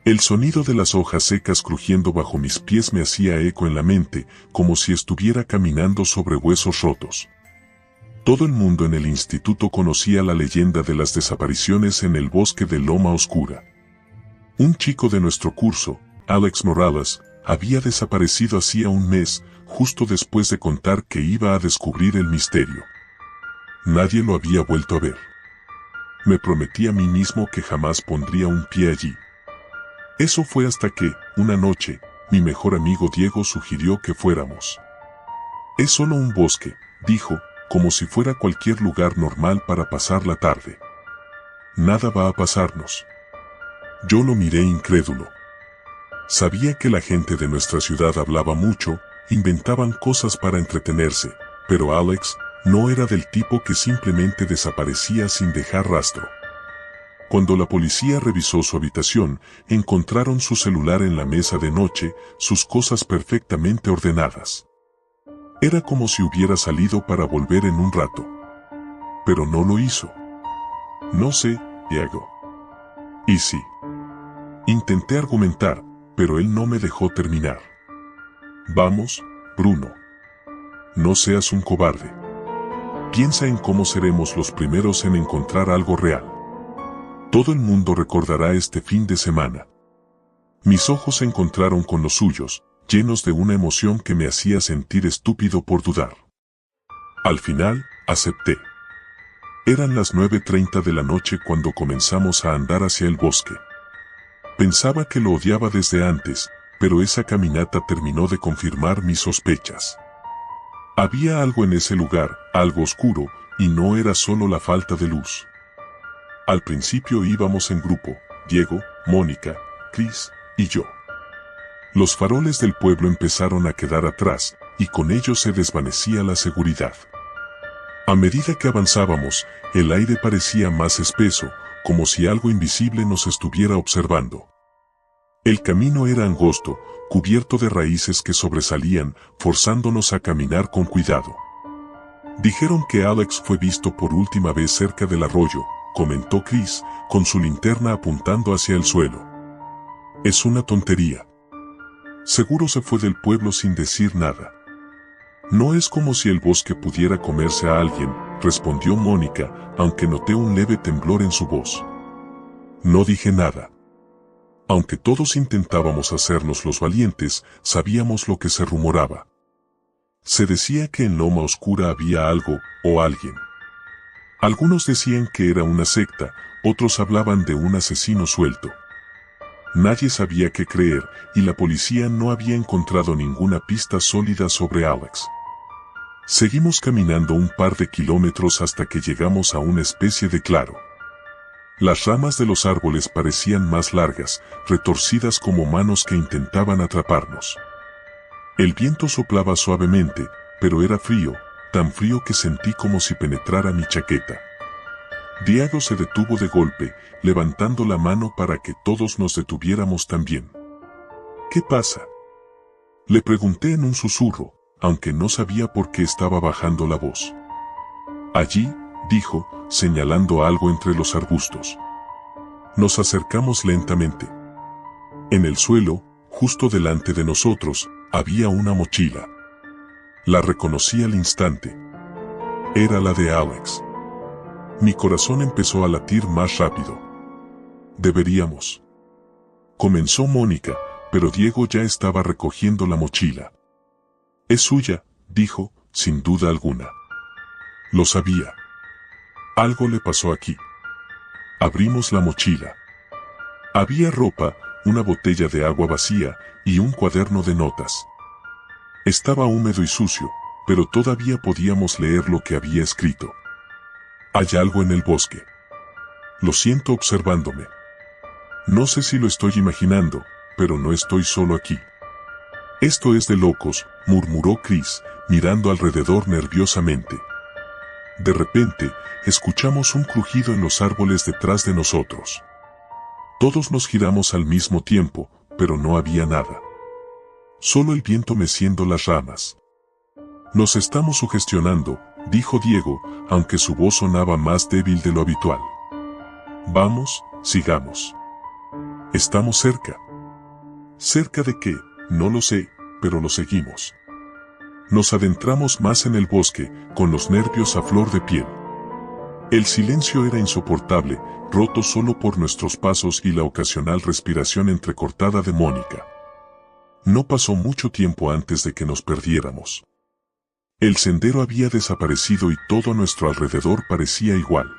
El sonido de las hojas secas crujiendo bajo mis pies me hacía eco en la mente, como si estuviera caminando sobre huesos rotos. Todo el mundo en el instituto conocía la leyenda de las desapariciones en el bosque de Loma Oscura. Un chico de nuestro curso, Alex Morales, había desaparecido hacía un mes, justo después de contar que iba a descubrir el misterio. Nadie lo había vuelto a ver. Me prometí a mí mismo que jamás pondría un pie allí. Eso fue hasta que, una noche, mi mejor amigo Diego sugirió que fuéramos. Es solo un bosque, dijo, como si fuera cualquier lugar normal para pasar la tarde. Nada va a pasarnos. Yo lo miré incrédulo. Sabía que la gente de nuestra ciudad hablaba mucho, inventaban cosas para entretenerse, pero Alex no era del tipo que simplemente desaparecía sin dejar rastro. Cuando la policía revisó su habitación, encontraron su celular en la mesa de noche, sus cosas perfectamente ordenadas. Era como si hubiera salido para volver en un rato. Pero no lo hizo. No sé, Diego. Y sí. Intenté argumentar, pero él no me dejó terminar. Vamos, Bruno. No seas un cobarde. Piensa en cómo seremos los primeros en encontrar algo real. Todo el mundo recordará este fin de semana. Mis ojos se encontraron con los suyos, llenos de una emoción que me hacía sentir estúpido por dudar. Al final, acepté. Eran las 9:30 de la noche cuando comenzamos a andar hacia el bosque. Pensaba que lo odiaba desde antes, pero esa caminata terminó de confirmar mis sospechas. Había algo en ese lugar, algo oscuro, y no era solo la falta de luz. Al principio íbamos en grupo, Diego, Mónica, Chris y yo. Los faroles del pueblo empezaron a quedar atrás, y con ellos se desvanecía la seguridad. A medida que avanzábamos, el aire parecía más espeso, como si algo invisible nos estuviera observando. El camino era angosto, cubierto de raíces que sobresalían, forzándonos a caminar con cuidado. Dijeron que Alex fue visto por última vez cerca del arroyo, comentó Chris, con su linterna apuntando hacia el suelo. Es una tontería. Seguro se fue del pueblo sin decir nada. No es como si el bosque pudiera comerse a alguien, respondió Mónica, aunque noté un leve temblor en su voz. No dije nada. Aunque todos intentábamos hacernos los valientes, sabíamos lo que se rumoraba. Se decía que en Loma Oscura había algo, o alguien. Algunos decían que era una secta, otros hablaban de un asesino suelto. Nadie sabía qué creer, y la policía no había encontrado ninguna pista sólida sobre Alex. Seguimos caminando un par de kilómetros hasta que llegamos a una especie de claro. Las ramas de los árboles parecían más largas, retorcidas como manos que intentaban atraparnos. El viento soplaba suavemente, pero era frío, tan frío que sentí como si penetrara mi chaqueta. Diego se detuvo de golpe, levantando la mano para que todos nos detuviéramos también. ¿Qué pasa?, le pregunté en un susurro, aunque no sabía por qué estaba bajando la voz. Allí, dijo, señalando algo entre los arbustos. Nos acercamos lentamente. En el suelo, justo delante de nosotros, había una mochila. La reconocí al instante. Era la de Alex. Mi corazón empezó a latir más rápido. Deberíamos. Comenzó Mónica, pero Diego ya estaba recogiendo la mochila. Es suya, dijo, sin duda alguna. Lo sabía. Algo le pasó aquí. Abrimos la mochila. Había ropa, una botella de agua vacía y un cuaderno de notas. Estaba húmedo y sucio, pero todavía podíamos leer lo que había escrito. Hay algo en el bosque. Lo siento observándome. No sé si lo estoy imaginando, pero no estoy solo aquí. Esto es de locos, murmuró Chris, mirando alrededor nerviosamente. De repente, escuchamos un crujido en los árboles detrás de nosotros. Todos nos giramos al mismo tiempo, pero no había nada. Solo el viento meciendo las ramas. Nos estamos sugestionando, dijo Diego, aunque su voz sonaba más débil de lo habitual. Vamos, sigamos. Estamos cerca. ¿Cerca de qué? No lo sé, pero lo seguimos. Nos adentramos más en el bosque, con los nervios a flor de piel. El silencio era insoportable, roto solo por nuestros pasos y la ocasional respiración entrecortada de Mónica. No pasó mucho tiempo antes de que nos perdiéramos. El sendero había desaparecido y todo a nuestro alrededor parecía igual.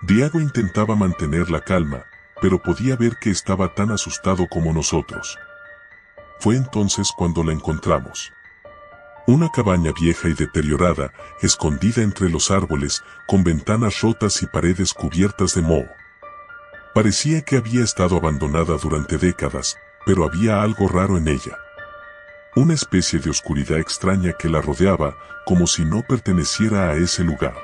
Diego intentaba mantener la calma, pero podía ver que estaba tan asustado como nosotros. Fue entonces cuando la encontramos. Una cabaña vieja y deteriorada, escondida entre los árboles, con ventanas rotas y paredes cubiertas de moho. Parecía que había estado abandonada durante décadas, pero había algo raro en ella. Una especie de oscuridad extraña que la rodeaba, como si no perteneciera a ese lugar.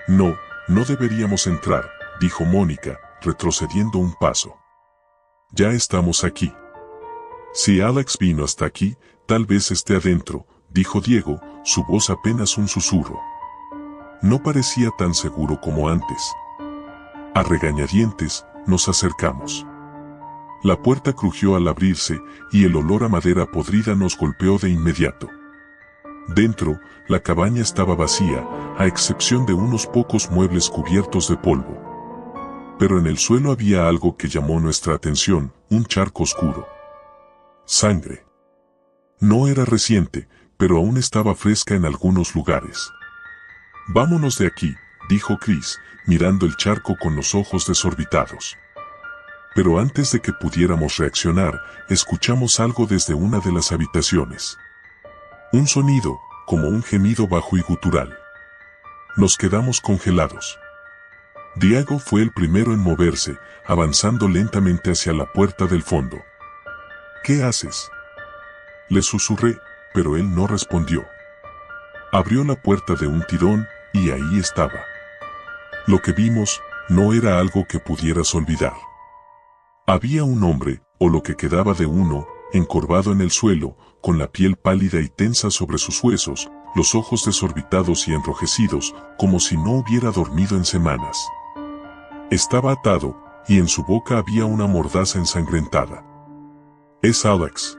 No, no deberíamos entrar, dijo Mónica, retrocediendo un paso. Ya estamos aquí. Si Alex vino hasta aquí, tal vez esté adentro, dijo Diego, su voz apenas un susurro. No parecía tan seguro como antes. A regañadientes, nos acercamos. La puerta crujió al abrirse, y el olor a madera podrida nos golpeó de inmediato. Dentro, la cabaña estaba vacía, a excepción de unos pocos muebles cubiertos de polvo. Pero en el suelo había algo que llamó nuestra atención, un charco oscuro. Sangre. No era reciente, pero aún estaba fresca en algunos lugares. Vámonos de aquí, dijo Chris, mirando el charco con los ojos desorbitados. Pero antes de que pudiéramos reaccionar, escuchamos algo desde una de las habitaciones. Un sonido, como un gemido bajo y gutural. Nos quedamos congelados. Diego fue el primero en moverse, avanzando lentamente hacia la puerta del fondo. ¿Qué haces?, le susurré, pero él no respondió. Abrió la puerta de un tirón, y ahí estaba. Lo que vimos, no era algo que pudieras olvidar. Había un hombre, o lo que quedaba de uno, encorvado en el suelo, con la piel pálida y tensa sobre sus huesos, los ojos desorbitados y enrojecidos, como si no hubiera dormido en semanas. Estaba atado, y en su boca había una mordaza ensangrentada. «Es Alex»,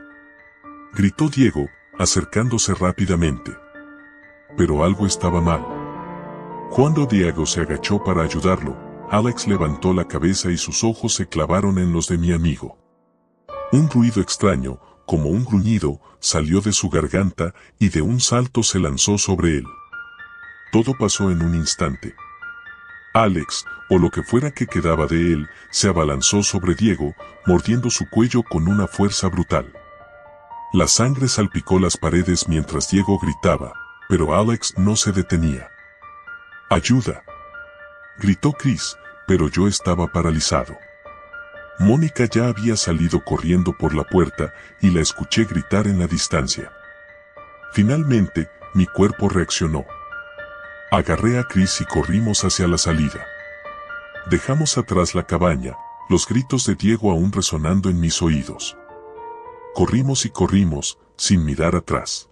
gritó Diego, acercándose rápidamente. Pero algo estaba mal. Cuando Diego se agachó para ayudarlo, Alex levantó la cabeza y sus ojos se clavaron en los de mi amigo. Un ruido extraño, como un gruñido, salió de su garganta y de un salto se lanzó sobre él. Todo pasó en un instante. Alex, o lo que fuera que quedaba de él, se abalanzó sobre Diego, mordiendo su cuello con una fuerza brutal. La sangre salpicó las paredes mientras Diego gritaba, pero Alex no se detenía. «¡Ayuda!», gritó Chris, pero yo estaba paralizado. Mónica ya había salido corriendo por la puerta y la escuché gritar en la distancia. Finalmente, mi cuerpo reaccionó. Agarré a Chris y corrimos hacia la salida. Dejamos atrás la cabaña, los gritos de Diego aún resonando en mis oídos. Corrimos y corrimos, sin mirar atrás.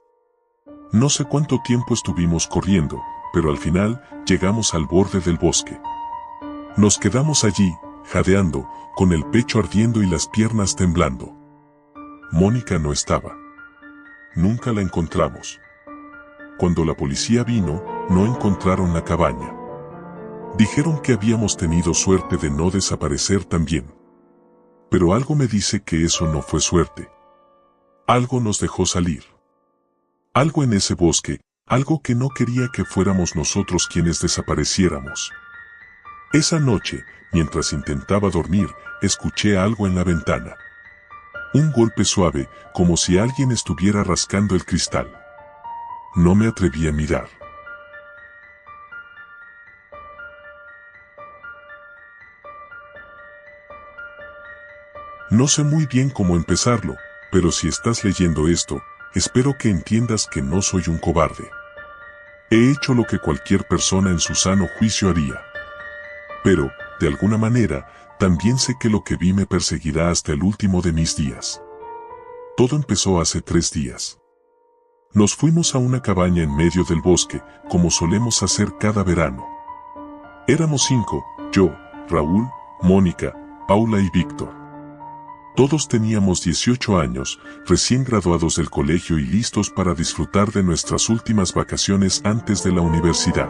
No sé cuánto tiempo estuvimos corriendo, pero al final, llegamos al borde del bosque. Nos quedamos allí, jadeando, con el pecho ardiendo y las piernas temblando. Mónica no estaba. Nunca la encontramos. Cuando la policía vino, no encontraron la cabaña. Dijeron que habíamos tenido suerte de no desaparecer también. Pero algo me dice que eso no fue suerte. Algo nos dejó salir. Algo en ese bosque, algo que no quería que fuéramos nosotros quienes desapareciéramos. Esa noche, mientras intentaba dormir, escuché algo en la ventana. Un golpe suave, como si alguien estuviera rascando el cristal. No me atreví a mirar. No sé muy bien cómo empezarlo, pero si estás leyendo esto, espero que entiendas que no soy un cobarde. He hecho lo que cualquier persona en su sano juicio haría. Pero, de alguna manera, también sé que lo que vi me perseguirá hasta el último de mis días. Todo empezó hace 3 días. Nos fuimos a una cabaña en medio del bosque, como solemos hacer cada verano. Éramos 5, yo, Raúl, Mónica, Paula y Víctor. Todos teníamos 18 años, recién graduados del colegio y listos para disfrutar de nuestras últimas vacaciones antes de la universidad.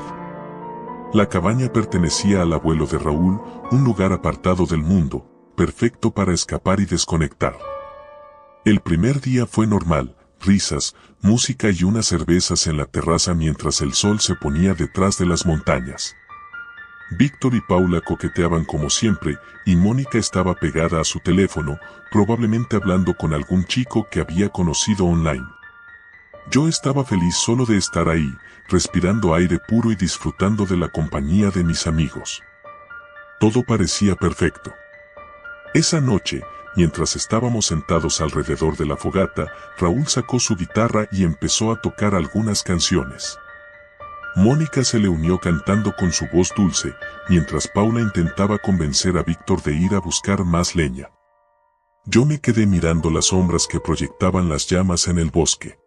La cabaña pertenecía al abuelo de Raúl, un lugar apartado del mundo, perfecto para escapar y desconectar. El primer día fue normal, risas, música y unas cervezas en la terraza mientras el sol se ponía detrás de las montañas. Víctor y Paula coqueteaban como siempre, y Mónica estaba pegada a su teléfono, probablemente hablando con algún chico que había conocido online. Yo estaba feliz solo de estar ahí, respirando aire puro y disfrutando de la compañía de mis amigos. Todo parecía perfecto. Esa noche, mientras estábamos sentados alrededor de la fogata, Raúl sacó su guitarra y empezó a tocar algunas canciones. Mónica se le unió cantando con su voz dulce, mientras Paula intentaba convencer a Víctor de ir a buscar más leña. Yo me quedé mirando las sombras que proyectaban las llamas en el bosque.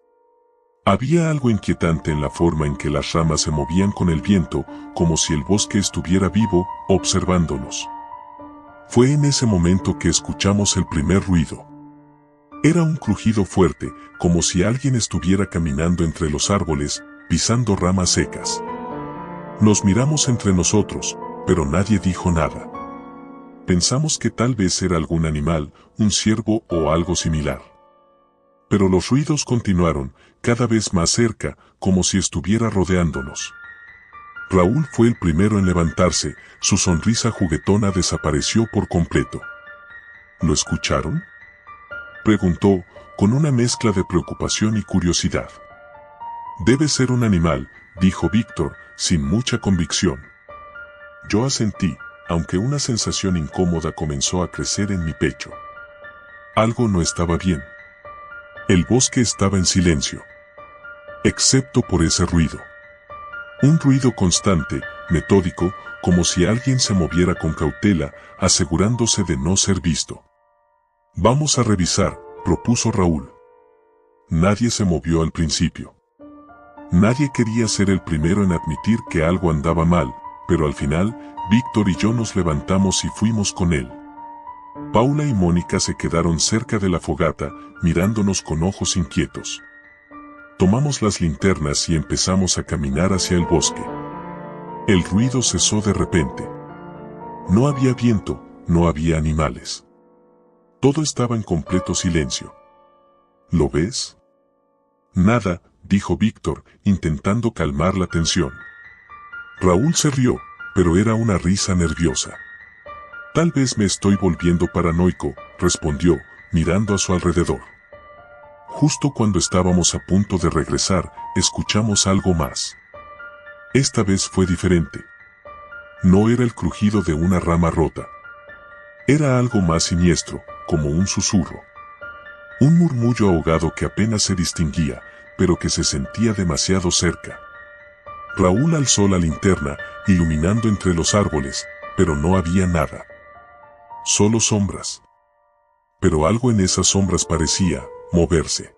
Había algo inquietante en la forma en que las ramas se movían con el viento, como si el bosque estuviera vivo, observándonos. Fue en ese momento que escuchamos el primer ruido. Era un crujido fuerte, como si alguien estuviera caminando entre los árboles, pisando ramas secas. Nos miramos entre nosotros, pero nadie dijo nada. Pensamos que tal vez era algún animal, un ciervo o algo similar. Pero los ruidos continuaron, cada vez más cerca, como si estuviera rodeándonos. Raúl fue el primero en levantarse, su sonrisa juguetona desapareció por completo. ¿Lo escucharon?, preguntó, con una mezcla de preocupación y curiosidad. Debe ser un animal, dijo Víctor, sin mucha convicción. Yo asentí, aunque una sensación incómoda comenzó a crecer en mi pecho. Algo no estaba bien. El bosque estaba en silencio. Excepto por ese ruido. Un ruido constante, metódico, como si alguien se moviera con cautela, asegurándose de no ser visto. Vamos a revisar, propuso Raúl. Nadie se movió al principio. Nadie quería ser el primero en admitir que algo andaba mal, pero al final, Víctor y yo nos levantamos y fuimos con él. Paula y Mónica se quedaron cerca de la fogata, mirándonos con ojos inquietos. Tomamos las linternas y empezamos a caminar hacia el bosque. El ruido cesó de repente. No había viento, no había animales. Todo estaba en completo silencio. ¿Lo ves? Nada, dijo Víctor, intentando calmar la tensión. Raúl se rió, pero era una risa nerviosa. Tal vez me estoy volviendo paranoico, respondió, mirando a su alrededor. Justo cuando estábamos a punto de regresar, escuchamos algo más. Esta vez fue diferente. No era el crujido de una rama rota. Era algo más siniestro, como un susurro. Un murmullo ahogado que apenas se distinguía, pero que se sentía demasiado cerca. Raúl alzó la linterna, iluminando entre los árboles, pero no había nada. Solo sombras. Pero algo en esas sombras parecía moverse.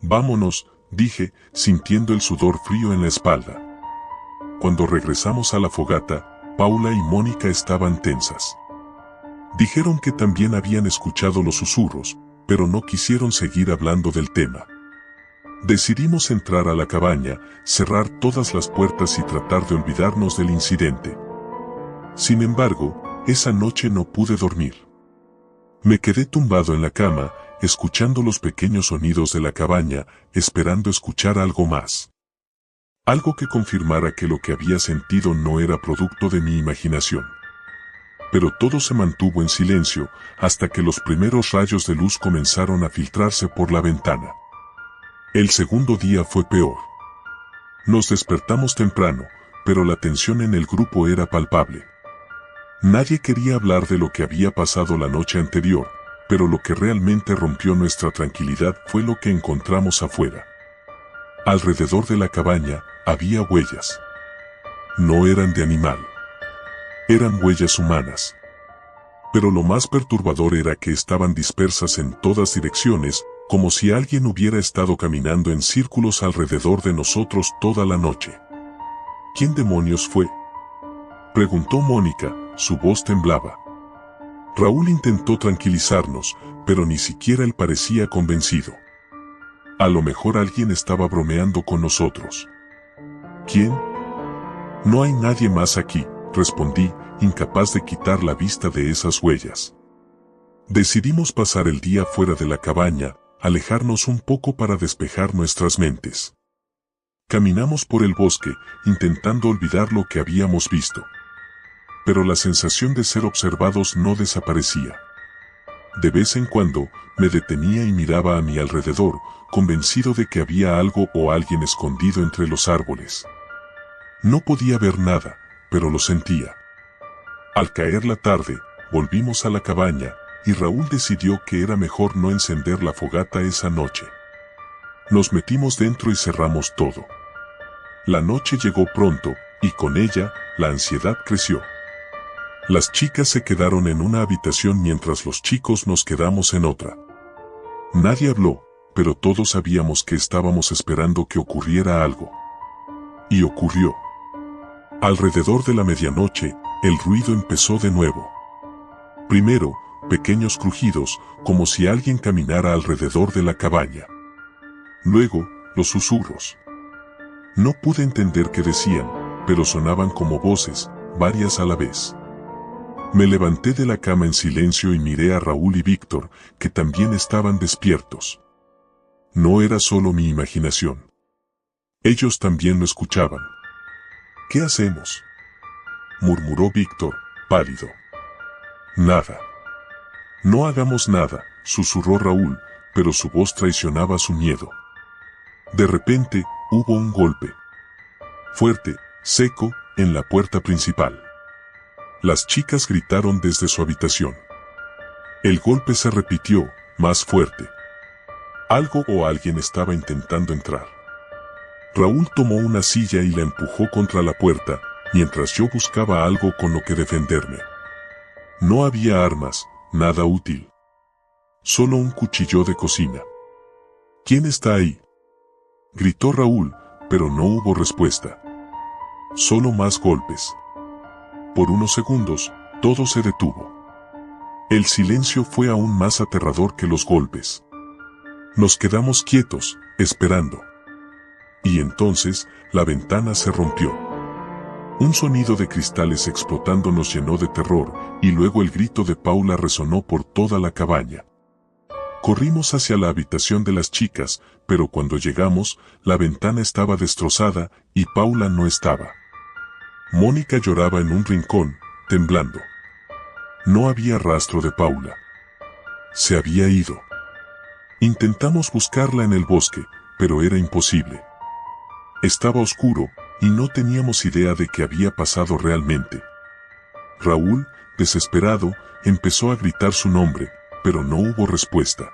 Vámonos, dije, sintiendo el sudor frío en la espalda. Cuando regresamos a la fogata, Paula y Mónica estaban tensas. Dijeron que también habían escuchado los susurros, pero no quisieron seguir hablando del tema. Decidimos entrar a la cabaña, cerrar todas las puertas y tratar de olvidarnos del incidente. Sin embargo, esa noche no pude dormir. Me quedé tumbado en la cama, escuchando los pequeños sonidos de la cabaña, esperando escuchar algo más. Algo que confirmara que lo que había sentido no era producto de mi imaginación. Pero todo se mantuvo en silencio, hasta que los primeros rayos de luz comenzaron a filtrarse por la ventana. El segundo día fue peor. Nos despertamos temprano, pero la tensión en el grupo era palpable. Nadie quería hablar de lo que había pasado la noche anterior, pero lo que realmente rompió nuestra tranquilidad fue lo que encontramos afuera. Alrededor de la cabaña había huellas. No eran de animal. Eran huellas humanas. Pero lo más perturbador era que estaban dispersas en todas direcciones, como si alguien hubiera estado caminando en círculos alrededor de nosotros toda la noche. ¿Quién demonios fue?, preguntó Mónica, su voz temblaba. Raúl intentó tranquilizarnos, pero ni siquiera él parecía convencido. A lo mejor alguien estaba bromeando con nosotros. ¿Quién? No hay nadie más aquí, respondí, incapaz de quitar la vista de esas huellas. Decidimos pasar el día fuera de la cabaña, alejarnos un poco para despejar nuestras mentes. Caminamos por el bosque, intentando olvidar lo que habíamos visto. Pero la sensación de ser observados no desaparecía. De vez en cuando, me detenía y miraba a mi alrededor, convencido de que había algo o alguien escondido entre los árboles. No podía ver nada, pero lo sentía. Al caer la tarde, volvimos a la cabaña, y Raúl decidió que era mejor no encender la fogata esa noche. Nos metimos dentro y cerramos todo. La noche llegó pronto, y con ella, la ansiedad creció. Las chicas se quedaron en una habitación mientras los chicos nos quedamos en otra. Nadie habló, pero todos sabíamos que estábamos esperando que ocurriera algo. Y ocurrió. Alrededor de la medianoche, el ruido empezó de nuevo. Primero, pequeños crujidos, como si alguien caminara alrededor de la cabaña. Luego, los susurros. No pude entender qué decían, pero sonaban como voces, varias a la vez. Me levanté de la cama en silencio y miré a Raúl y Víctor, que también estaban despiertos. No era solo mi imaginación. Ellos también lo escuchaban. ¿Qué hacemos?, murmuró Víctor, pálido. Nada. No hagamos nada, susurró Raúl, pero su voz traicionaba su miedo. De repente, hubo un golpe. Fuerte, seco, en la puerta principal. Las chicas gritaron desde su habitación. El golpe se repitió, más fuerte. Algo o alguien estaba intentando entrar. Raúl tomó una silla y la empujó contra la puerta, mientras yo buscaba algo con lo que defenderme. No había armas, nada útil. Solo un cuchillo de cocina. ¿Quién está ahí?, gritó Raúl, pero no hubo respuesta. Solo más golpes. Por unos segundos, todo se detuvo. El silencio fue aún más aterrador que los golpes. Nos quedamos quietos, esperando. Y entonces, la ventana se rompió. Un sonido de cristales explotando nos llenó de terror, y luego el grito de Paula resonó por toda la cabaña. Corrimos hacia la habitación de las chicas, pero cuando llegamos, la ventana estaba destrozada, y Paula no estaba. Mónica lloraba en un rincón, temblando. No había rastro de Paula. Se había ido. Intentamos buscarla en el bosque, pero era imposible. Estaba oscuro, y no teníamos idea de qué había pasado realmente. Raúl, desesperado, empezó a gritar su nombre, pero no hubo respuesta.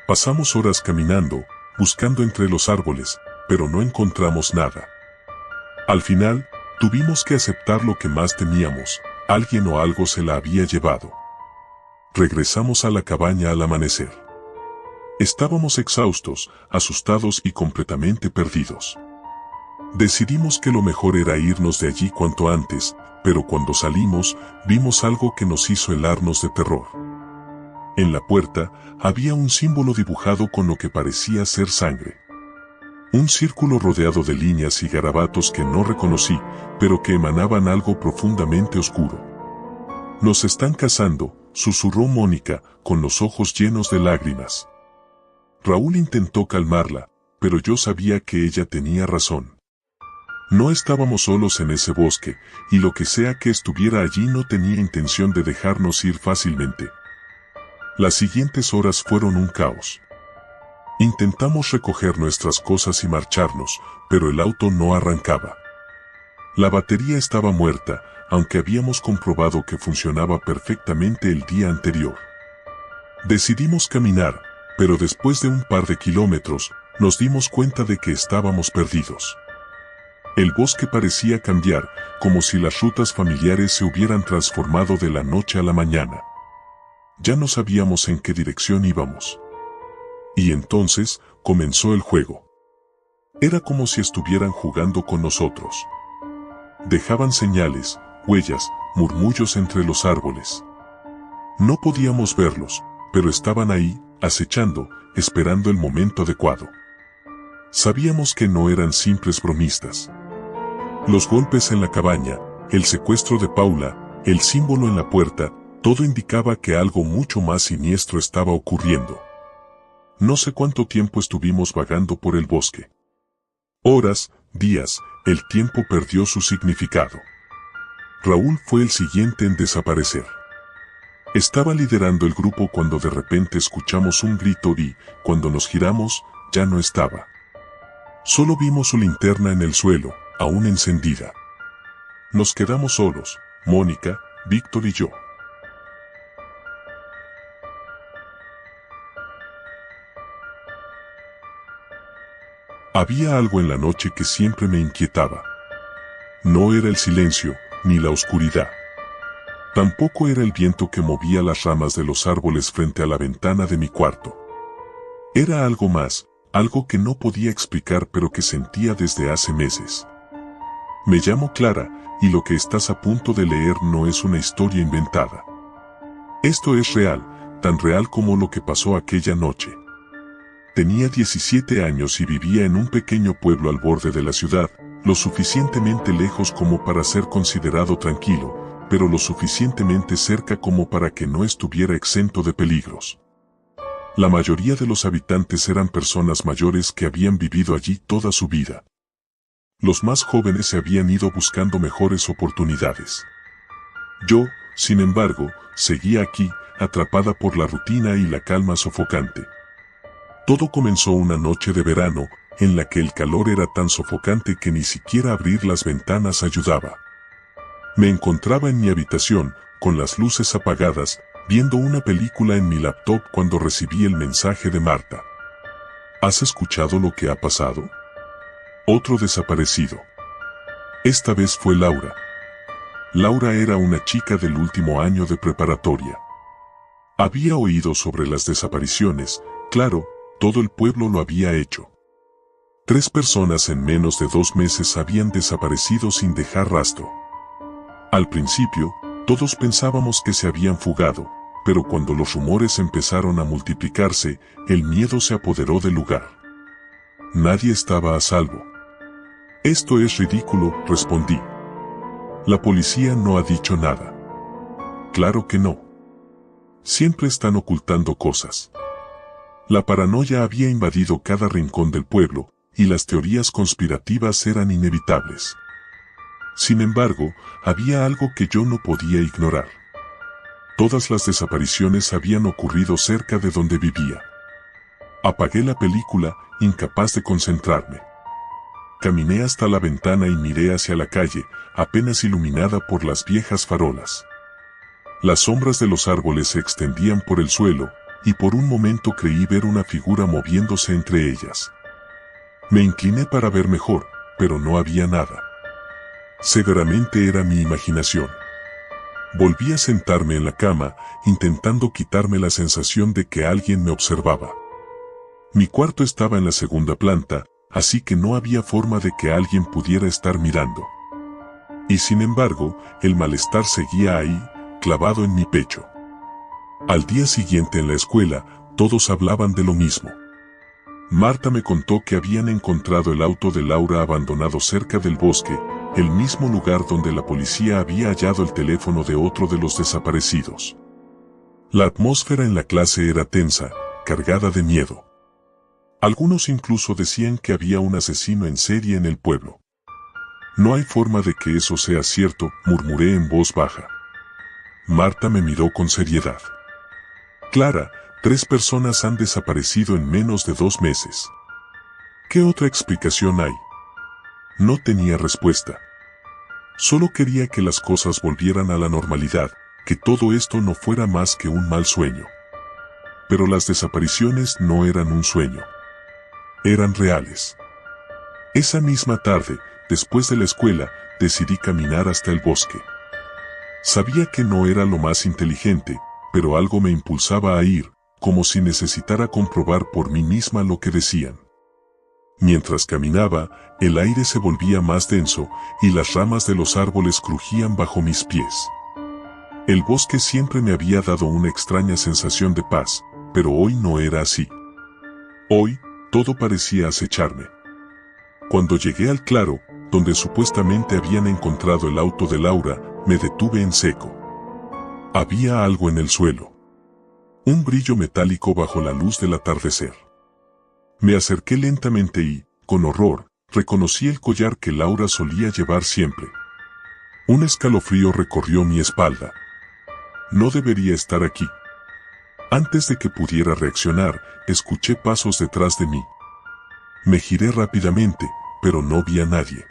Pasamos horas caminando, buscando entre los árboles, pero no encontramos nada. Al final, tuvimos que aceptar lo que más temíamos, alguien o algo se la había llevado. Regresamos a la cabaña al amanecer. Estábamos exhaustos, asustados y completamente perdidos. Decidimos que lo mejor era irnos de allí cuanto antes, pero cuando salimos, vimos algo que nos hizo helarnos de terror. En la puerta, había un símbolo dibujado con lo que parecía ser sangre. Un círculo rodeado de líneas y garabatos que no reconocí, pero que emanaban algo profundamente oscuro. «Nos están cazando», susurró Mónica, con los ojos llenos de lágrimas. Raúl intentó calmarla, pero yo sabía que ella tenía razón. No estábamos solos en ese bosque, y lo que sea que estuviera allí no tenía intención de dejarnos ir fácilmente. Las siguientes horas fueron un caos. Intentamos recoger nuestras cosas y marcharnos, pero el auto no arrancaba. La batería estaba muerta, aunque habíamos comprobado que funcionaba perfectamente el día anterior. Decidimos caminar, pero después de un par de kilómetros, nos dimos cuenta de que estábamos perdidos. El bosque parecía cambiar, como si las rutas familiares se hubieran transformado de la noche a la mañana. Ya no sabíamos en qué dirección íbamos. Y entonces, comenzó el juego. Era como si estuvieran jugando con nosotros. Dejaban señales, huellas, murmullos entre los árboles. No podíamos verlos, pero estaban ahí, acechando, esperando el momento adecuado. Sabíamos que no eran simples bromistas. Los golpes en la cabaña, el secuestro de Paula, el símbolo en la puerta, todo indicaba que algo mucho más siniestro estaba ocurriendo. No sé cuánto tiempo estuvimos vagando por el bosque. Horas, días, el tiempo perdió su significado. Raúl fue el siguiente en desaparecer. Estaba liderando el grupo cuando de repente escuchamos un grito y, cuando nos giramos, ya no estaba. Solo vimos su linterna en el suelo, aún encendida. Nos quedamos solos, Mónica, Víctor y yo. Había algo en la noche que siempre me inquietaba. No era el silencio, ni la oscuridad. Tampoco era el viento que movía las ramas de los árboles frente a la ventana de mi cuarto. Era algo más, algo que no podía explicar pero que sentía desde hace meses. Me llamo Clara, y lo que estás a punto de leer no es una historia inventada. Esto es real, tan real como lo que pasó aquella noche. Tenía 17 años y vivía en un pequeño pueblo al borde de la ciudad, lo suficientemente lejos como para ser considerado tranquilo, pero lo suficientemente cerca como para que no estuviera exento de peligros. La mayoría de los habitantes eran personas mayores que habían vivido allí toda su vida. Los más jóvenes se habían ido buscando mejores oportunidades. Yo, sin embargo, seguía aquí, atrapada por la rutina y la calma sofocante. Todo comenzó una noche de verano, en la que el calor era tan sofocante que ni siquiera abrir las ventanas ayudaba. Me encontraba en mi habitación, con las luces apagadas, viendo una película en mi laptop cuando recibí el mensaje de Marta. ¿Has escuchado lo que ha pasado? Otro desaparecido. Esta vez fue Laura. Laura era una chica del último año de preparatoria. Había oído sobre las desapariciones, claro, todo el pueblo lo había hecho. 3 personas en menos de 2 meses habían desaparecido sin dejar rastro. Al principio, todos pensábamos que se habían fugado, pero cuando los rumores empezaron a multiplicarse, el miedo se apoderó del lugar. Nadie estaba a salvo. Esto es ridículo, respondí. La policía no ha dicho nada. Claro que no. Siempre están ocultando cosas. La paranoia había invadido cada rincón del pueblo, y las teorías conspirativas eran inevitables. Sin embargo, había algo que yo no podía ignorar. Todas las desapariciones habían ocurrido cerca de donde vivía. Apagué la película, incapaz de concentrarme. Caminé hasta la ventana y miré hacia la calle, apenas iluminada por las viejas farolas. Las sombras de los árboles se extendían por el suelo, y por un momento creí ver una figura moviéndose entre ellas. Me incliné para ver mejor, pero no había nada. Seguramente era mi imaginación. Volví a sentarme en la cama, intentando quitarme la sensación de que alguien me observaba. Mi cuarto estaba en la segunda planta, así que no había forma de que alguien pudiera estar mirando. Y sin embargo, el malestar seguía ahí, clavado en mi pecho. Al día siguiente en la escuela, todos hablaban de lo mismo. Marta me contó que habían encontrado el auto de Laura abandonado cerca del bosque, el mismo lugar donde la policía había hallado el teléfono de otro de los desaparecidos. La atmósfera en la clase era tensa, cargada de miedo. Algunos incluso decían que había un asesino en serie en el pueblo. No hay forma de que eso sea cierto, murmuré en voz baja. Marta me miró con seriedad. Clara, 3 personas han desaparecido en menos de 2 meses. ¿Qué otra explicación hay? No tenía respuesta. Solo quería que las cosas volvieran a la normalidad, que todo esto no fuera más que un mal sueño. Pero las desapariciones no eran un sueño. Eran reales. Esa misma tarde, después de la escuela, decidí caminar hasta el bosque. Sabía que no era lo más inteligente, pero algo me impulsaba a ir, como si necesitara comprobar por mí misma lo que decían. Mientras caminaba, el aire se volvía más denso, y las ramas de los árboles crujían bajo mis pies. El bosque siempre me había dado una extraña sensación de paz, pero hoy no era así. Hoy, todo parecía acecharme. Cuando llegué al claro, donde supuestamente habían encontrado el auto de Laura, me detuve en seco. Había algo en el suelo. Un brillo metálico bajo la luz del atardecer. Me acerqué lentamente y, con horror, reconocí el collar que Laura solía llevar siempre. Un escalofrío recorrió mi espalda. No debería estar aquí. Antes de que pudiera reaccionar, escuché pasos detrás de mí. Me giré rápidamente, pero no vi a nadie.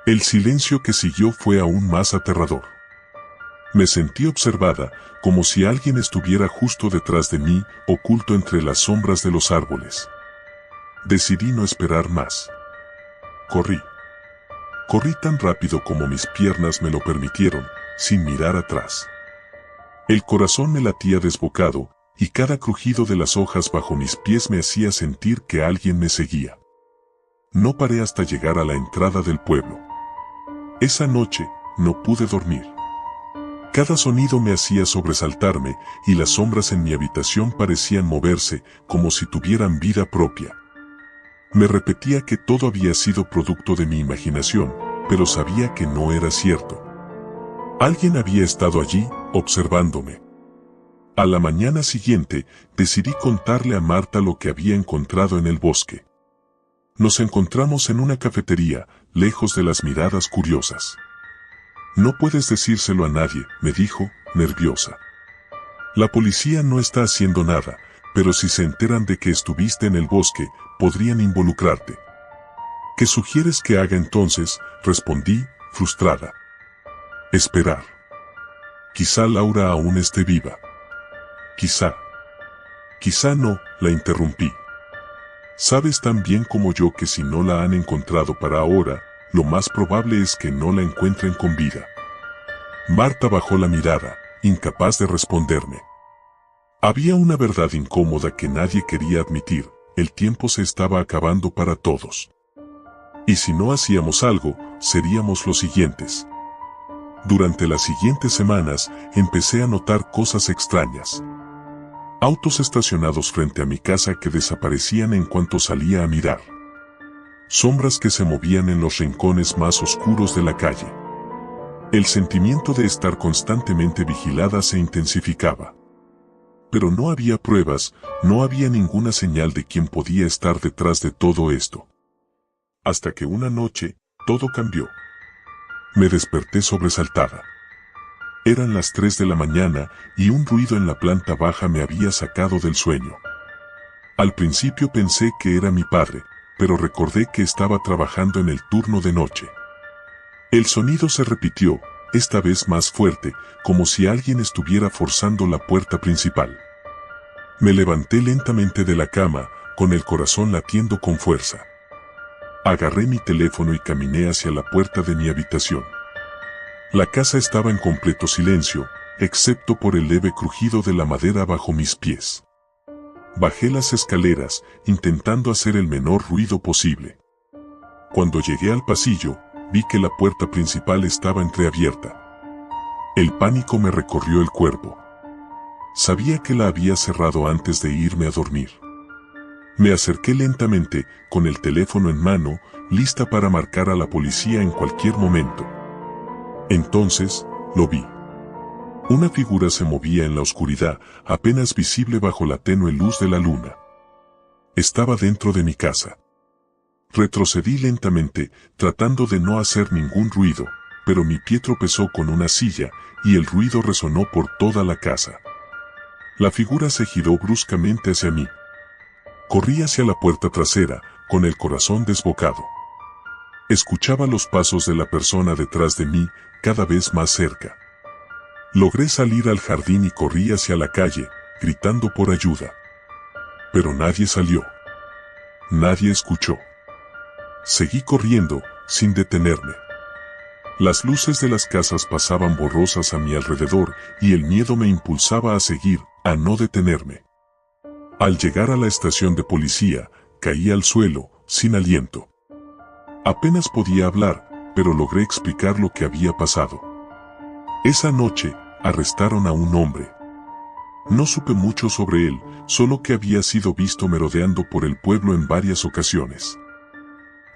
El silencio que siguió fue aún más aterrador. Me sentí observada, como si alguien estuviera justo detrás de mí, oculto entre las sombras de los árboles. Decidí no esperar más. Corrí. Corrí tan rápido como mis piernas me lo permitieron, sin mirar atrás. El corazón me latía desbocado, y cada crujido de las hojas bajo mis pies me hacía sentir que alguien me seguía. No paré hasta llegar a la entrada del pueblo. Esa noche, no pude dormir. Cada sonido me hacía sobresaltarme, y las sombras en mi habitación parecían moverse, como si tuvieran vida propia. Me repetía que todo había sido producto de mi imaginación, pero sabía que no era cierto. Alguien había estado allí, observándome. A la mañana siguiente, decidí contarle a Marta lo que había encontrado en el bosque. Nos encontramos en una cafetería, lejos de las miradas curiosas. No puedes decírselo a nadie, me dijo, nerviosa. La policía no está haciendo nada, pero si se enteran de que estuviste en el bosque, podrían involucrarte. ¿Qué sugieres que haga entonces?, respondí, frustrada. Esperar. Quizá Laura aún esté viva. Quizá. Quizá no, la interrumpí. Sabes tan bien como yo que si no la han encontrado para ahora, lo más probable es que no la encuentren con vida. Marta bajó la mirada, incapaz de responderme. Había una verdad incómoda que nadie quería admitir: el tiempo se estaba acabando para todos. Y si no hacíamos algo, seríamos los siguientes. Durante las siguientes semanas, empecé a notar cosas extrañas. Autos estacionados frente a mi casa que desaparecían en cuanto salía a mirar. Sombras que se movían en los rincones más oscuros de la calle. El sentimiento de estar constantemente vigilada se intensificaba. Pero no había pruebas, no había ninguna señal de quién podía estar detrás de todo esto. Hasta que una noche, todo cambió. Me desperté sobresaltada. Eran las 3 de la mañana y un ruido en la planta baja me había sacado del sueño. Al principio pensé que era mi padre, pero recordé que estaba trabajando en el turno de noche. El sonido se repitió, esta vez más fuerte, como si alguien estuviera forzando la puerta principal. Me levanté lentamente de la cama, con el corazón latiendo con fuerza. Agarré mi teléfono y caminé hacia la puerta de mi habitación. La casa estaba en completo silencio, excepto por el leve crujido de la madera bajo mis pies. Bajé las escaleras, intentando hacer el menor ruido posible. Cuando llegué al pasillo, vi que la puerta principal estaba entreabierta. El pánico me recorrió el cuerpo. Sabía que la había cerrado antes de irme a dormir. Me acerqué lentamente, con el teléfono en mano, lista para marcar a la policía en cualquier momento. Entonces, lo vi. Una figura se movía en la oscuridad, apenas visible bajo la tenue luz de la luna. Estaba dentro de mi casa. Retrocedí lentamente, tratando de no hacer ningún ruido, pero mi pie tropezó con una silla, y el ruido resonó por toda la casa. La figura se giró bruscamente hacia mí. Corrí hacia la puerta trasera, con el corazón desbocado. Escuchaba los pasos de la persona detrás de mí, cada vez más cerca. Logré salir al jardín y corrí hacia la calle, gritando por ayuda. Pero nadie salió. Nadie escuchó. Seguí corriendo, sin detenerme. Las luces de las casas pasaban borrosas a mi alrededor, y el miedo me impulsaba a seguir, a no detenerme. Al llegar a la estación de policía, caí al suelo, sin aliento. Apenas podía hablar, pero logré explicar lo que había pasado. Esa noche, arrestaron a un hombre. No supe mucho sobre él, solo que había sido visto merodeando por el pueblo en varias ocasiones.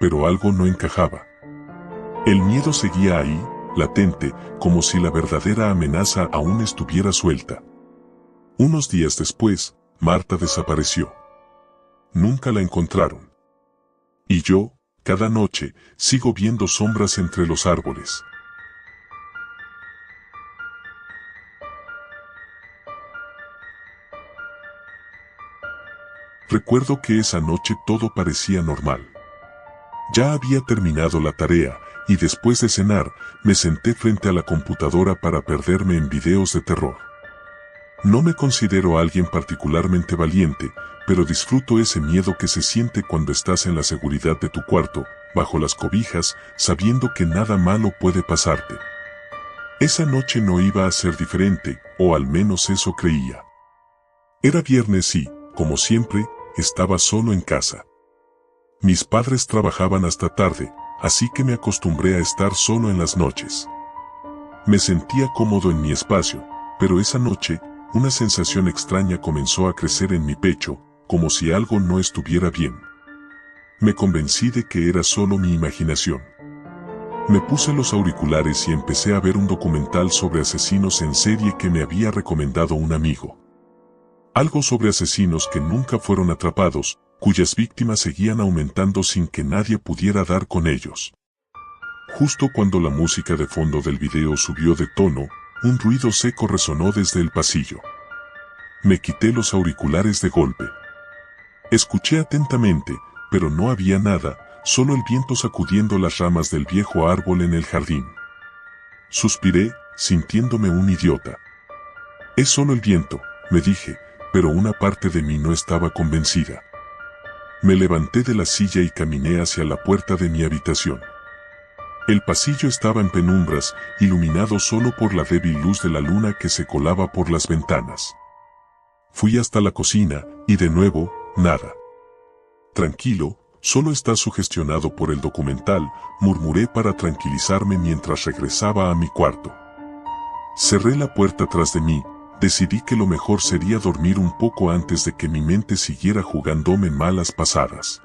Pero algo no encajaba. El miedo seguía ahí, latente, como si la verdadera amenaza aún estuviera suelta. Unos días después, Marta desapareció. Nunca la encontraron. Y yo, cada noche, sigo viendo sombras entre los árboles. Recuerdo que esa noche todo parecía normal. Ya había terminado la tarea, y después de cenar, me senté frente a la computadora para perderme en videos de terror. No me considero alguien particularmente valiente, pero disfruto ese miedo que se siente cuando estás en la seguridad de tu cuarto, bajo las cobijas, sabiendo que nada malo puede pasarte. Esa noche no iba a ser diferente, o al menos eso creía. Era viernes y, como siempre, estaba solo en casa. Mis padres trabajaban hasta tarde, así que me acostumbré a estar solo en las noches. Me sentía cómodo en mi espacio, pero esa noche, una sensación extraña comenzó a crecer en mi pecho, como si algo no estuviera bien. Me convencí de que era solo mi imaginación. Me puse los auriculares y empecé a ver un documental sobre asesinos en serie que me había recomendado un amigo. Algo sobre asesinos que nunca fueron atrapados, cuyas víctimas seguían aumentando sin que nadie pudiera dar con ellos. Justo cuando la música de fondo del video subió de tono, un ruido seco resonó desde el pasillo. Me quité los auriculares de golpe. Escuché atentamente, pero no había nada, solo el viento sacudiendo las ramas del viejo árbol en el jardín. Suspiré, sintiéndome un idiota. Es solo el viento, me dije, pero una parte de mí no estaba convencida. Me levanté de la silla y caminé hacia la puerta de mi habitación. El pasillo estaba en penumbras, iluminado solo por la débil luz de la luna que se colaba por las ventanas. Fui hasta la cocina, y de nuevo, nada. Tranquilo, solo estás sugestionado por el documental, murmuré para tranquilizarme mientras regresaba a mi cuarto. Cerré la puerta tras de mí, decidí que lo mejor sería dormir un poco antes de que mi mente siguiera jugándome malas pasadas.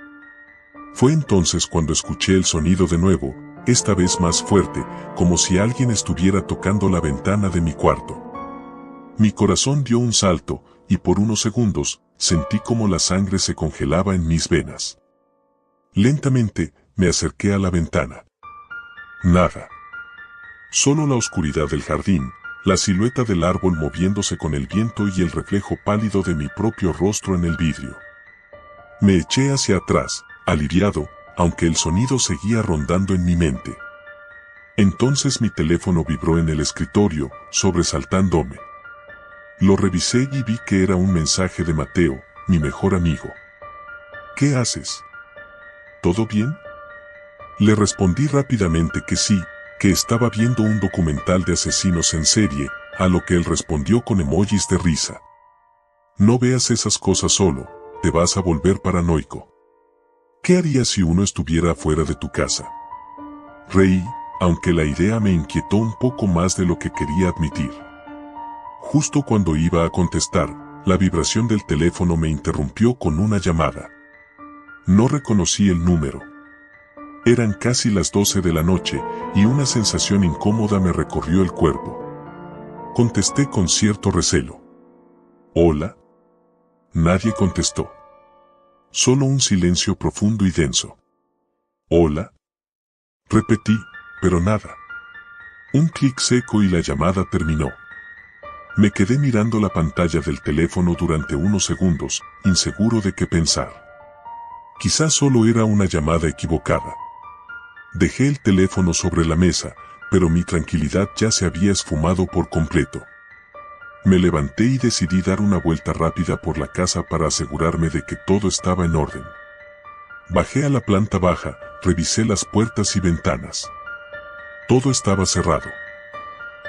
Fue entonces cuando escuché el sonido de nuevo, esta vez más fuerte, como si alguien estuviera tocando la ventana de mi cuarto. Mi corazón dio un salto, y por unos segundos, sentí como la sangre se congelaba en mis venas. Lentamente, me acerqué a la ventana. Nada. Solo la oscuridad del jardín, la silueta del árbol moviéndose con el viento y el reflejo pálido de mi propio rostro en el vidrio. Me eché hacia atrás, aliviado, aunque el sonido seguía rondando en mi mente. Entonces mi teléfono vibró en el escritorio, sobresaltándome. Lo revisé y vi que era un mensaje de Mateo, mi mejor amigo. ¿Qué haces? ¿Todo bien? Le respondí rápidamente que sí, que estaba viendo un documental de asesinos en serie, a lo que él respondió con emojis de risa. No veas esas cosas solo, te vas a volver paranoico. ¿Qué harías si uno estuviera fuera de tu casa? Reí, aunque la idea me inquietó un poco más de lo que quería admitir. Justo cuando iba a contestar, la vibración del teléfono me interrumpió con una llamada. No reconocí el número. Eran casi las 12 de la noche, y una sensación incómoda me recorrió el cuerpo. Contesté con cierto recelo. ¿Hola? Nadie contestó. Solo un silencio profundo y denso. ¿Hola? Repetí, pero nada. Un clic seco y la llamada terminó. Me quedé mirando la pantalla del teléfono durante unos segundos, inseguro de qué pensar. Quizás solo era una llamada equivocada. Dejé el teléfono sobre la mesa, pero mi tranquilidad ya se había esfumado por completo. Me levanté y decidí dar una vuelta rápida por la casa para asegurarme de que todo estaba en orden. Bajé a la planta baja, revisé las puertas y ventanas. Todo estaba cerrado.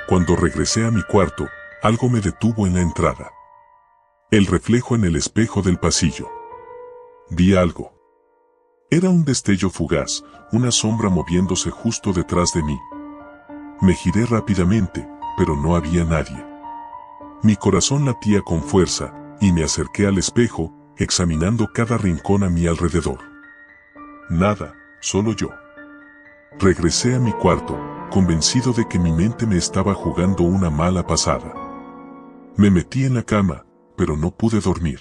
Cuando regresé a mi cuarto, algo me detuvo en la entrada. El reflejo en el espejo del pasillo. Vi algo. Era un destello fugaz, una sombra moviéndose justo detrás de mí. Me giré rápidamente, pero no había nadie. Mi corazón latía con fuerza, y me acerqué al espejo, examinando cada rincón a mi alrededor. Nada, solo yo. Regresé a mi cuarto, convencido de que mi mente me estaba jugando una mala pasada. Me metí en la cama, pero no pude dormir.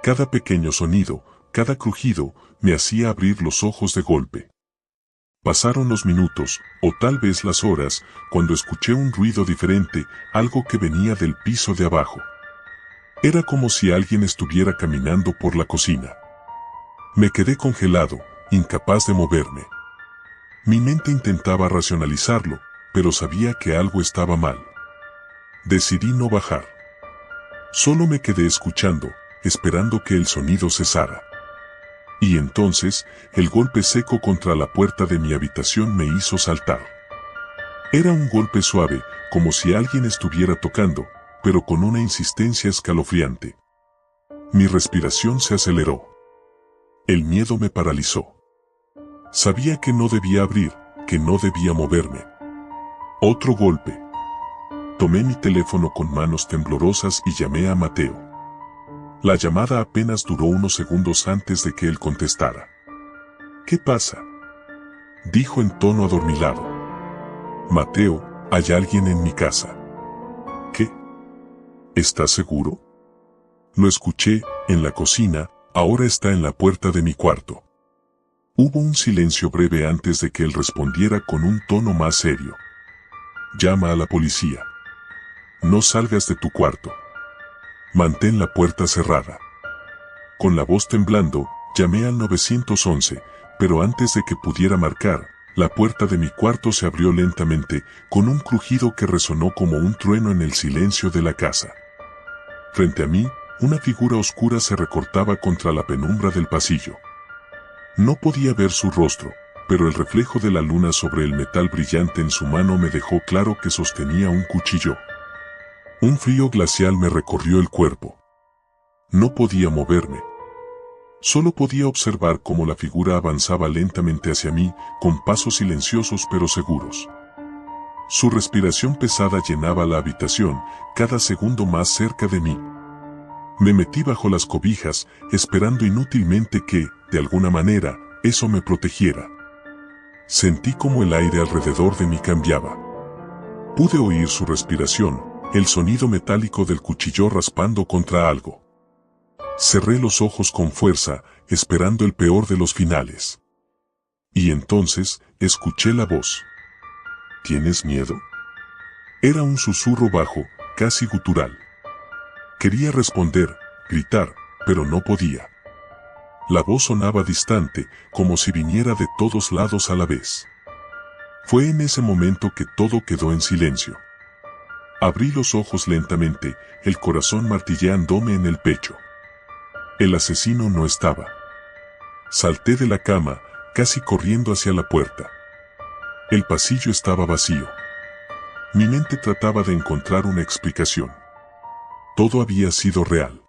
Cada pequeño sonido, cada crujido, me hacía abrir los ojos de golpe. Pasaron los minutos, o tal vez las horas, cuando escuché un ruido diferente, algo que venía del piso de abajo. Era como si alguien estuviera caminando por la cocina. Me quedé congelado, incapaz de moverme. Mi mente intentaba racionalizarlo, pero sabía que algo estaba mal. Decidí no bajar. Solo me quedé escuchando, esperando que el sonido cesara. Y entonces, el golpe seco contra la puerta de mi habitación me hizo saltar. Era un golpe suave, como si alguien estuviera tocando, pero con una insistencia escalofriante. Mi respiración se aceleró. El miedo me paralizó. Sabía que no debía abrir, que no debía moverme. Otro golpe. Tomé mi teléfono con manos temblorosas y llamé a Mateo. La llamada apenas duró unos segundos antes de que él contestara. ¿Qué pasa?, dijo en tono adormilado. Mateo, hay alguien en mi casa. ¿Qué? ¿Estás seguro? Lo escuché, en la cocina, ahora está en la puerta de mi cuarto. Hubo un silencio breve antes de que él respondiera con un tono más serio. Llama a la policía. No salgas de tu cuarto. Mantén la puerta cerrada. Con la voz temblando, llamé al 911, pero antes de que pudiera marcar, la puerta de mi cuarto se abrió lentamente, con un crujido que resonó como un trueno en el silencio de la casa. Frente a mí, una figura oscura se recortaba contra la penumbra del pasillo. No podía ver su rostro, pero el reflejo de la luna sobre el metal brillante en su mano me dejó claro que sostenía un cuchillo. Un frío glacial me recorrió el cuerpo. No podía moverme. Solo podía observar cómo la figura avanzaba lentamente hacia mí, con pasos silenciosos pero seguros. Su respiración pesada llenaba la habitación, cada segundo más cerca de mí. Me metí bajo las cobijas, esperando inútilmente que, de alguna manera, eso me protegiera. Sentí como el aire alrededor de mí cambiaba. Pude oír su respiración, el sonido metálico del cuchillo raspando contra algo. Cerré los ojos con fuerza, esperando el peor de los finales. Y entonces, escuché la voz. ¿Tienes miedo? Era un susurro bajo, casi gutural. Quería responder, gritar, pero no podía. La voz sonaba distante, como si viniera de todos lados a la vez. Fue en ese momento que todo quedó en silencio. Abrí los ojos lentamente, el corazón martilleándome en el pecho. El asesino no estaba. Salté de la cama, casi corriendo hacia la puerta. El pasillo estaba vacío. Mi mente trataba de encontrar una explicación. Todo había sido real.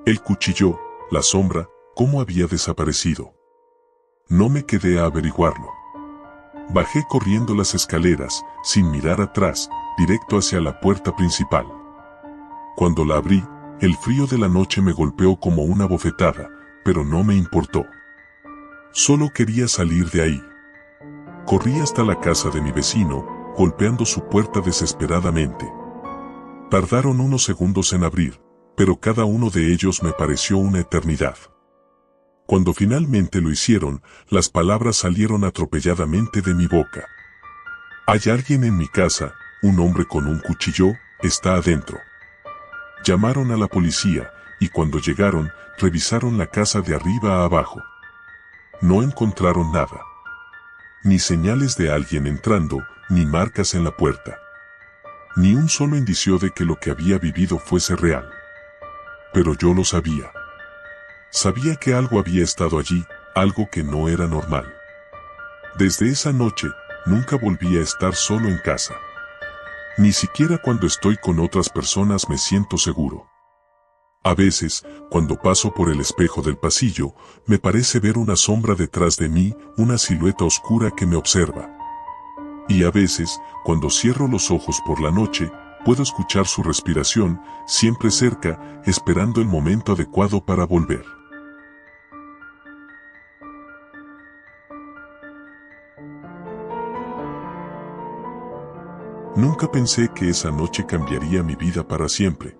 El cuchillo, la sombra, ¿cómo había desaparecido? No me quedé a averiguarlo. Bajé corriendo las escaleras, sin mirar atrás, directo hacia la puerta principal. Cuando la abrí, el frío de la noche me golpeó como una bofetada, pero no me importó. Solo quería salir de ahí. Corrí hasta la casa de mi vecino, golpeando su puerta desesperadamente. Tardaron unos segundos en abrir, pero cada uno de ellos me pareció una eternidad. Cuando finalmente lo hicieron, las palabras salieron atropelladamente de mi boca. Hay alguien en mi casa, un hombre con un cuchillo, está adentro. Llamaron a la policía, y cuando llegaron, revisaron la casa de arriba a abajo. No encontraron nada. Ni señales de alguien entrando, ni marcas en la puerta. Ni un solo indicio de que lo que había vivido fuese real. Pero yo lo sabía. Sabía que algo había estado allí, algo que no era normal. Desde esa noche, nunca volví a estar solo en casa. Ni siquiera cuando estoy con otras personas me siento seguro. A veces, cuando paso por el espejo del pasillo, me parece ver una sombra detrás de mí, una silueta oscura que me observa. Y a veces, cuando cierro los ojos por la noche, puedo escuchar su respiración, siempre cerca, esperando el momento adecuado para volver. Nunca pensé que esa noche cambiaría mi vida para siempre.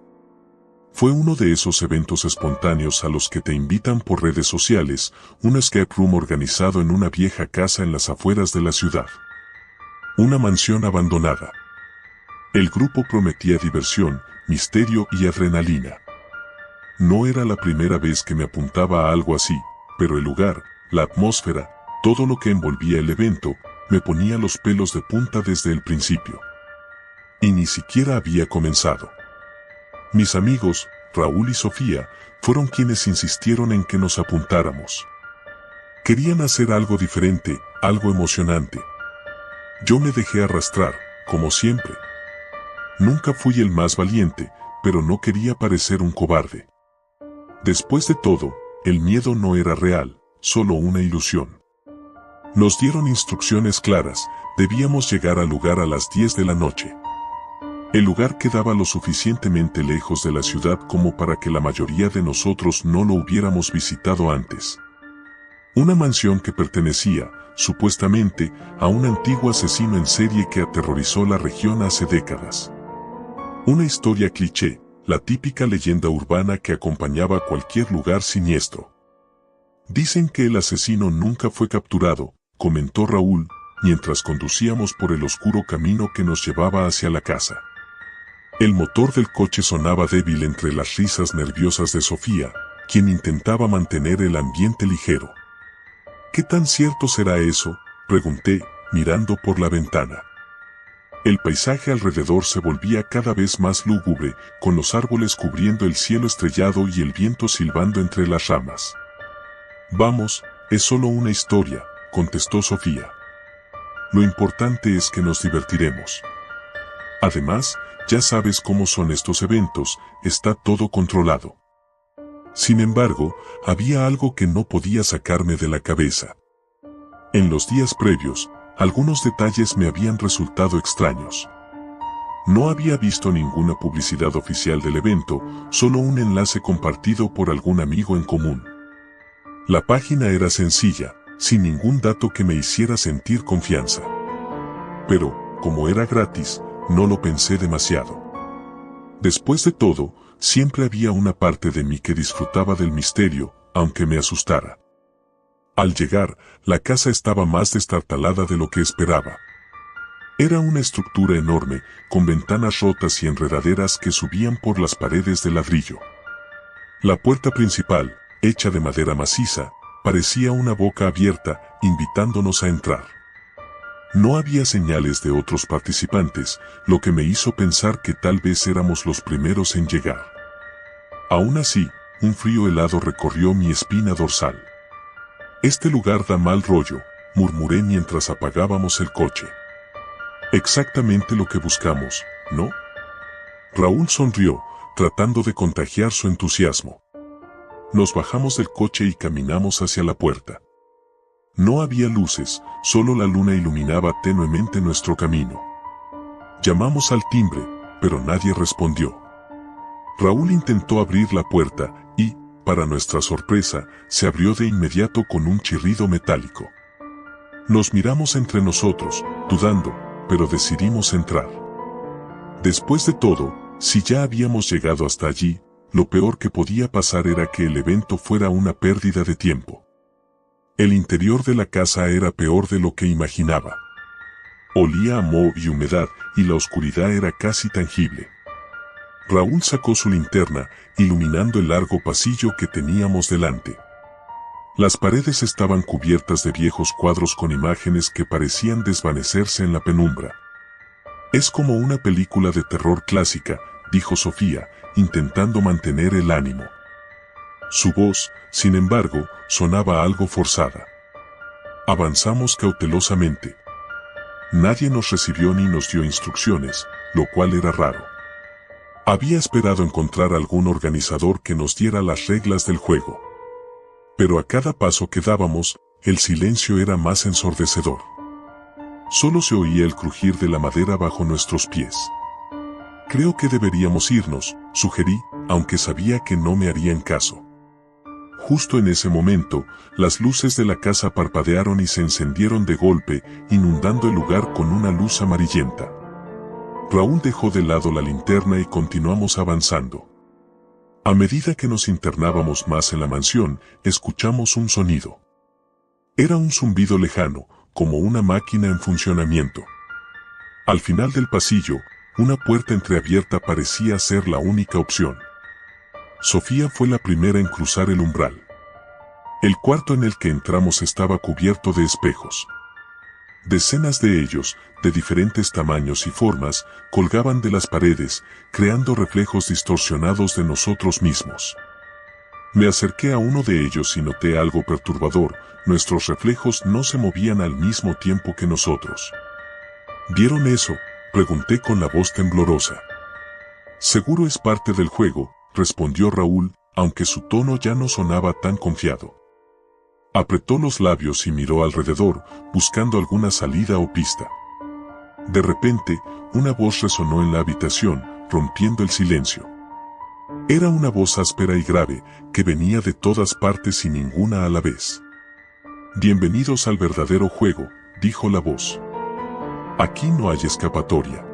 Fue uno de esos eventos espontáneos a los que te invitan por redes sociales, un escape room organizado en una vieja casa en las afueras de la ciudad. Una mansión abandonada. El grupo prometía diversión, misterio y adrenalina. No era la primera vez que me apuntaba a algo así, pero el lugar, la atmósfera, todo lo que envolvía el evento, me ponía los pelos de punta desde el principio. Y ni siquiera había comenzado. Mis amigos, Raúl y Sofía, fueron quienes insistieron en que nos apuntáramos. Querían hacer algo diferente, algo emocionante. Yo me dejé arrastrar, como siempre. Nunca fui el más valiente, pero no quería parecer un cobarde. Después de todo, el miedo no era real, solo una ilusión. Nos dieron instrucciones claras, debíamos llegar al lugar a las 10 de la noche. El lugar quedaba lo suficientemente lejos de la ciudad como para que la mayoría de nosotros no lo hubiéramos visitado antes. Una mansión que pertenecía, supuestamente, a un antiguo asesino en serie que aterrorizó la región hace décadas. Una historia cliché, la típica leyenda urbana que acompañaba cualquier lugar siniestro. Dicen que el asesino nunca fue capturado, comentó Raúl, mientras conducíamos por el oscuro camino que nos llevaba hacia la casa. El motor del coche sonaba débil entre las risas nerviosas de Sofía, quien intentaba mantener el ambiente ligero. ¿Qué tan cierto será eso?, pregunté, mirando por la ventana. El paisaje alrededor se volvía cada vez más lúgubre, con los árboles cubriendo el cielo estrellado y el viento silbando entre las ramas. Vamos, es solo una historia, contestó Sofía. Lo importante es que nos divertiremos. Además, ya sabes cómo son estos eventos, está todo controlado. Sin embargo, había algo que no podía sacarme de la cabeza. En los días previos, algunos detalles me habían resultado extraños. No había visto ninguna publicidad oficial del evento, solo un enlace compartido por algún amigo en común. La página era sencilla, sin ningún dato que me hiciera sentir confianza. Pero, como era gratis, no lo pensé demasiado. Después de todo, siempre había una parte de mí que disfrutaba del misterio, aunque me asustara. Al llegar, la casa estaba más destartalada de lo que esperaba. Era una estructura enorme, con ventanas rotas y enredaderas que subían por las paredes de ladrillo. La puerta principal, hecha de madera maciza, parecía una boca abierta, invitándonos a entrar. No había señales de otros participantes, lo que me hizo pensar que tal vez éramos los primeros en llegar. Aún así, un frío helado recorrió mi espina dorsal. Este lugar da mal rollo, murmuré mientras apagábamos el coche. Exactamente lo que buscamos, ¿no? Raúl sonrió, tratando de contagiar su entusiasmo. Nos bajamos del coche y caminamos hacia la puerta. No había luces, solo la luna iluminaba tenuemente nuestro camino. Llamamos al timbre, pero nadie respondió. Raúl intentó abrir la puerta y, para nuestra sorpresa, se abrió de inmediato con un chirrido metálico. Nos miramos entre nosotros, dudando, pero decidimos entrar. Después de todo, si ya habíamos llegado hasta allí, lo peor que podía pasar era que el evento fuera una pérdida de tiempo. El interior de la casa era peor de lo que imaginaba. Olía a moho y humedad, y la oscuridad era casi tangible. Raúl sacó su linterna, iluminando el largo pasillo que teníamos delante. Las paredes estaban cubiertas de viejos cuadros con imágenes que parecían desvanecerse en la penumbra. Es como una película de terror clásica, dijo Sofía, intentando mantener el ánimo. Su voz, sin embargo, sonaba algo forzada. Avanzamos cautelosamente. Nadie nos recibió ni nos dio instrucciones, lo cual era raro. Había esperado encontrar algún organizador que nos diera las reglas del juego. Pero a cada paso que dábamos, el silencio era más ensordecedor. Solo se oía el crujir de la madera bajo nuestros pies. Creo que deberíamos irnos, sugerí, aunque sabía que no me harían caso. Justo en ese momento, las luces de la casa parpadearon y se encendieron de golpe, inundando el lugar con una luz amarillenta. Raúl dejó de lado la linterna y continuamos avanzando. A medida que nos internábamos más en la mansión, escuchamos un sonido. Era un zumbido lejano, como una máquina en funcionamiento. Al final del pasillo, una puerta entreabierta parecía ser la única opción. Sofía fue la primera en cruzar el umbral. El cuarto en el que entramos estaba cubierto de espejos. Decenas de ellos, de diferentes tamaños y formas, colgaban de las paredes, creando reflejos distorsionados de nosotros mismos. Me acerqué a uno de ellos y noté algo perturbador: nuestros reflejos no se movían al mismo tiempo que nosotros. ¿Vieron eso?, pregunté con la voz temblorosa. Seguro es parte del juego, respondió Raúl, aunque su tono ya no sonaba tan confiado. Apretó los labios y miró alrededor, buscando alguna salida o pista. De repente, una voz resonó en la habitación, rompiendo el silencio. Era una voz áspera y grave, que venía de todas partes y ninguna a la vez. «Bienvenidos al verdadero juego», dijo la voz. «Aquí no hay escapatoria».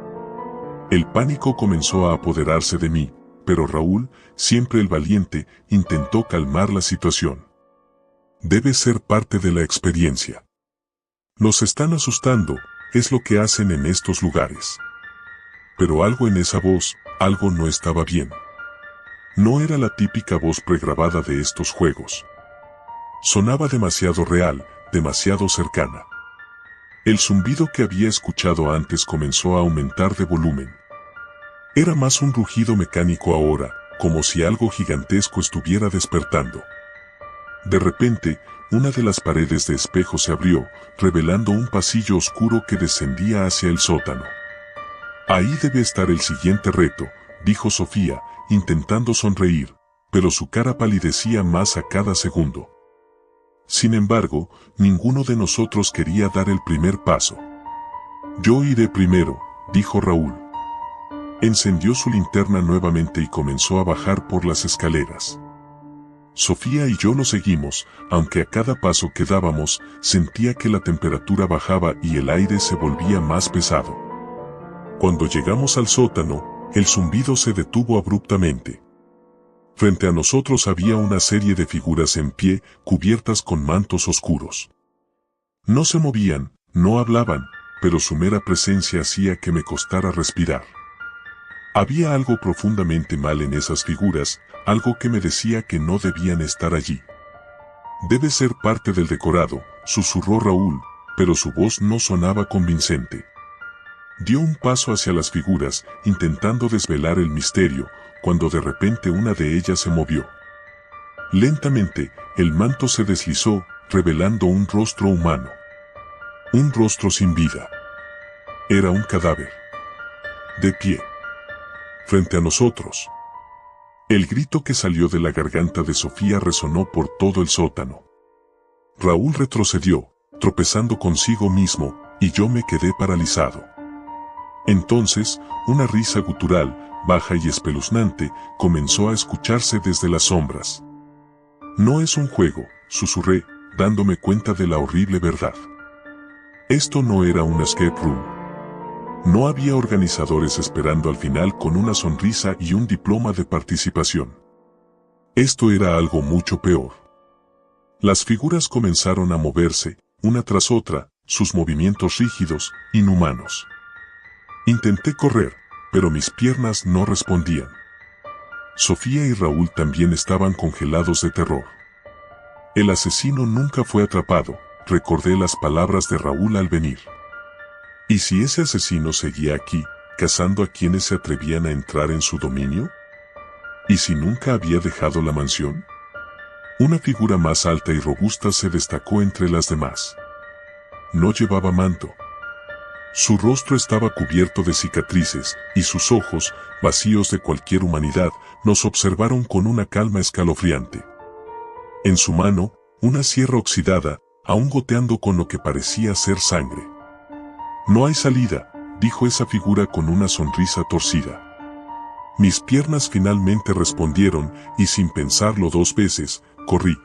El pánico comenzó a apoderarse de mí, pero Raúl, siempre el valiente, intentó calmar la situación. «Debe ser parte de la experiencia. Nos están asustando, es lo que hacen en estos lugares». Pero algo en esa voz, algo no estaba bien. No era la típica voz pregrabada de estos juegos. Sonaba demasiado real, demasiado cercana. El zumbido que había escuchado antes comenzó a aumentar de volumen. Era más un rugido mecánico ahora, como si algo gigantesco estuviera despertando. De repente, una de las paredes de espejo se abrió, revelando un pasillo oscuro que descendía hacia el sótano. «Ahí debe estar el siguiente reto», dijo Sofía, intentando sonreír, pero su cara palidecía más a cada segundo. Sin embargo, ninguno de nosotros quería dar el primer paso. «Yo iré primero», dijo Raúl. Encendió su linterna nuevamente y comenzó a bajar por las escaleras. Sofía y yo lo seguimos, aunque a cada paso que dábamos, sentía que la temperatura bajaba y el aire se volvía más pesado. Cuando llegamos al sótano, el zumbido se detuvo abruptamente. Frente a nosotros había una serie de figuras en pie, cubiertas con mantos oscuros. No se movían, no hablaban, pero su mera presencia hacía que me costara respirar. Había algo profundamente mal en esas figuras, algo que me decía que no debían estar allí. «Debe ser parte del decorado», susurró Raúl, pero su voz no sonaba convincente. Dio un paso hacia las figuras, intentando desvelar el misterio, cuando de repente una de ellas se movió. Lentamente, el manto se deslizó, revelando un rostro humano. Un rostro sin vida. Era un cadáver. De pie. Frente a nosotros. El grito que salió de la garganta de Sofía resonó por todo el sótano. Raúl retrocedió, tropezando consigo mismo, y yo me quedé paralizado. Entonces, una risa gutural, baja y espeluznante, comenzó a escucharse desde las sombras. «No es un juego», susurré, dándome cuenta de la horrible verdad. Esto no era un escape room. No había organizadores esperando al final con una sonrisa y un diploma de participación. Esto era algo mucho peor. Las figuras comenzaron a moverse, una tras otra, sus movimientos rígidos, inhumanos. Intenté correr, pero mis piernas no respondían. Sofía y Raúl también estaban congelados de terror. «El asesino nunca fue atrapado», recordé las palabras de Raúl al venir. ¿Y si ese asesino seguía aquí, cazando a quienes se atrevían a entrar en su dominio? ¿Y si nunca había dejado la mansión? Una figura más alta y robusta se destacó entre las demás. No llevaba manto. Su rostro estaba cubierto de cicatrices, y sus ojos, vacíos de cualquier humanidad, nos observaron con una calma escalofriante. En su mano, una sierra oxidada, aún goteando con lo que parecía ser sangre. «No hay salida», dijo esa figura con una sonrisa torcida. Mis piernas finalmente respondieron y sin pensarlo dos veces, corrí.